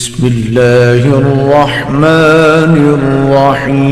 بسم اللہ الرحمن الرحیم۔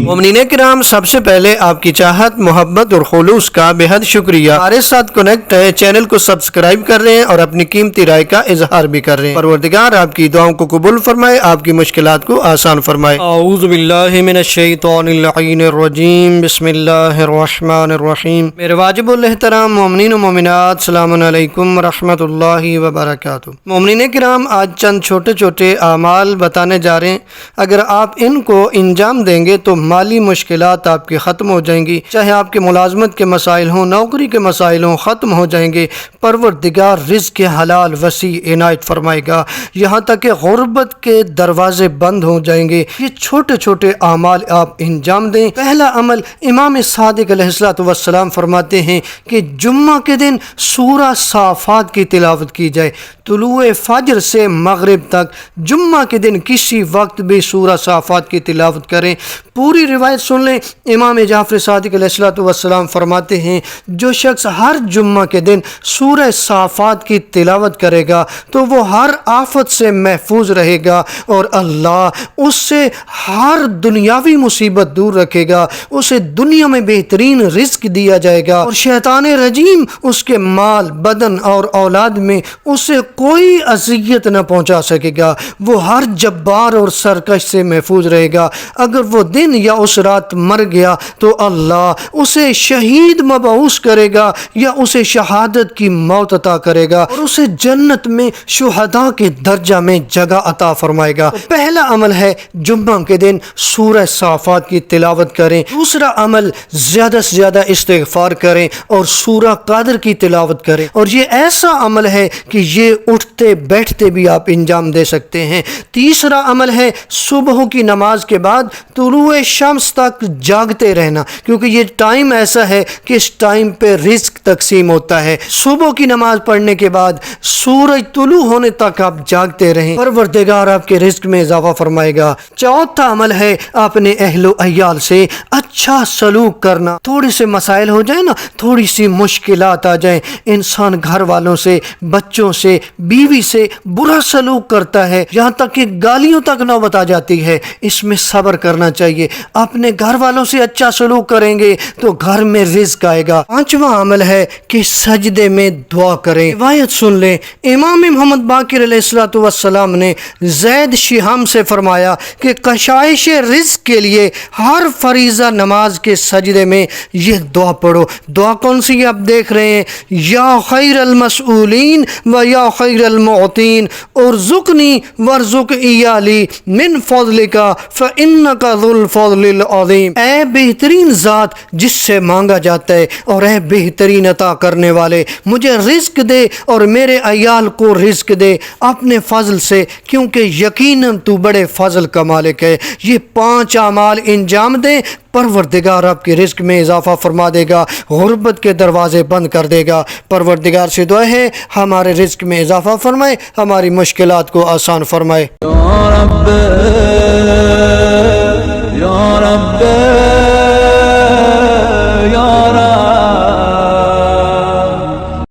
مومنین کرام، سب سے پہلے آپ کی چاہت، محبت اور خلوص کا بے حد شکریہ۔ ہمارے ساتھ کنیکٹ ہے، چینل کو سبسکرائب کر رہے ہیں اور اپنی قیمتی رائے کا اظہار بھی کر رہے ہیں۔ پروردگار آپ کی دعاؤں کو قبول فرمائے، آپ کی مشکلات کو آسان فرمائے۔ اعوذ باللہ من الشیطان اللعین الرجیم، بسم اللہ الرحمن الرحیم۔ میرے واجب الاحترام مومنین و مومنات، السلام علیکم ورحمۃ اللہ وبرکاتہ۔ مومنین کرام، آج چند چھوٹے چھوٹے اعمال بتانے جا رہے ہیں، اگر آپ ان کو انجام دیں گے تو مالی مشکلات آپ کی ختم ہو جائیں گی، چاہے آپ کے ملازمت کے مسائل ہوں، نوکری کے مسائل ہوں، ختم ہو جائیں گے۔ پروردگار رزق حلال وسیع عنایت فرمائے گا، یہاں تک کہ غربت کے دروازے بند ہو جائیں گے۔ یہ چھوٹے چھوٹے اعمال آپ انجام دیں۔ پہلا عمل، امام صادق علیہ السلام فرماتے ہیں کہ جمعہ کے دن سورہ صافات کی تلاوت کی جائے، طلوع فجر سے مغرب تک جمعہ کے دن کسی وقت بھی سورہ صافات کی تلاوت کریں۔ پوری روایت سن لیں۔ امام جعفر صادق علیہ السلام فرماتے ہیں جو شخص ہر جمعہ کے دن سورہ صافات کی تلاوت کرے گا تو وہ ہر آفت سے محفوظ رہے گا اور اللہ اس سے ہر دنیاوی مصیبت دور رکھے گا، اسے دنیا میں بہترین رزق دیا جائے گا اور شیطان رجیم اس کے مال، بدن اور اولاد میں اسے کوئی اذیت نہ پہنچا سکے گا، وہ ہر جبار اور سرکش سے محفوظ رہے گا۔ اگر وہ دن یا اس رات مر گیا تو اللہ اسے شہید مبعوث کرے گا یا اسے شہادت کی موت عطا کرے گا اور اسے جنت میں شہداء کے درجہ میں جگہ عطا فرمائے گا۔ تو پہلا عمل ہے جمعہ کے دن سورہ صافات کی تلاوت کریں۔ دوسرا عمل، زیادہ سے زیادہ استغفار کریں اور سورہ قادر کی تلاوت کریں، اور یہ ایسا عمل ہے کہ یہ اٹھتے بیٹھتے بھی آپ انجام دے سکتے ہیں۔ تیسرا عمل ہے صبح کی نماز کے بعد طلوع شمس تک جاگتے رہنا، کیونکہ یہ ٹائم ایسا ہے کہ اس ٹائم پہ رزق تقسیم ہوتا ہے۔ صبح کی نماز پڑھنے کے بعد سورج طلوع ہونے تک آپ جاگتے رہیں، پروردگار آپ کے رزق میں اضافہ فرمائے گا۔ چوتھا عمل ہے اپنے اہل و عیال سے اچھا سلوک کرنا۔ تھوڑے سے مسائل ہو جائیں نا، تھوڑی سی مشکلات آ جائیں، انسان گھر والوں سے، بچوں سے، بیوی سے برا سلوک کرتا ہے، یہاں تک کہ گالیوں تک نوبت آ جاتی ہے۔ اس میں صبر کرنا چاہیے۔ اپنے گھر والوں سے اچھا سلوک کریں گے تو گھر میں رزق آئے گا۔ پانچواں عمل ہے کہ سجدے میں دعا کریں۔ روایت سن لیں، امام محمد باقر علیہ السلام نے زید شہام سے فرمایا کہ کشائش رزق کے لیے ہر فریضہ نماز کے سجدے میں یہ دعا پڑھو۔ دعا کون سی آپ دیکھ رہے ہیں؟ یا خیر المسئولین و یا خیر المعطین ارزقنی وارزق ایالی من فضلک فإنک ذو الفضل العظیم۔ اے بہترین ذات جس سے مانگا جاتا ہے اور اے بہترین عطا کرنے والے، مجھے رزق دے اور میرے عیال کو رزق دے اپنے فضل سے، کیونکہ یقیناً تو بڑے فضل کا مالک ہے۔ یہ 5 اعمال انجام دیں، پروردگار آپ کے رزق میں اضافہ فرما دے گا، غربت کے دروازے بند کر دے گا۔ پروردگار سے دعا ہے ہمارے رزق میں اضافہ فرمائے، ہماری مشکلات کو آسان فرمائے۔ یا رب یا رب یا رب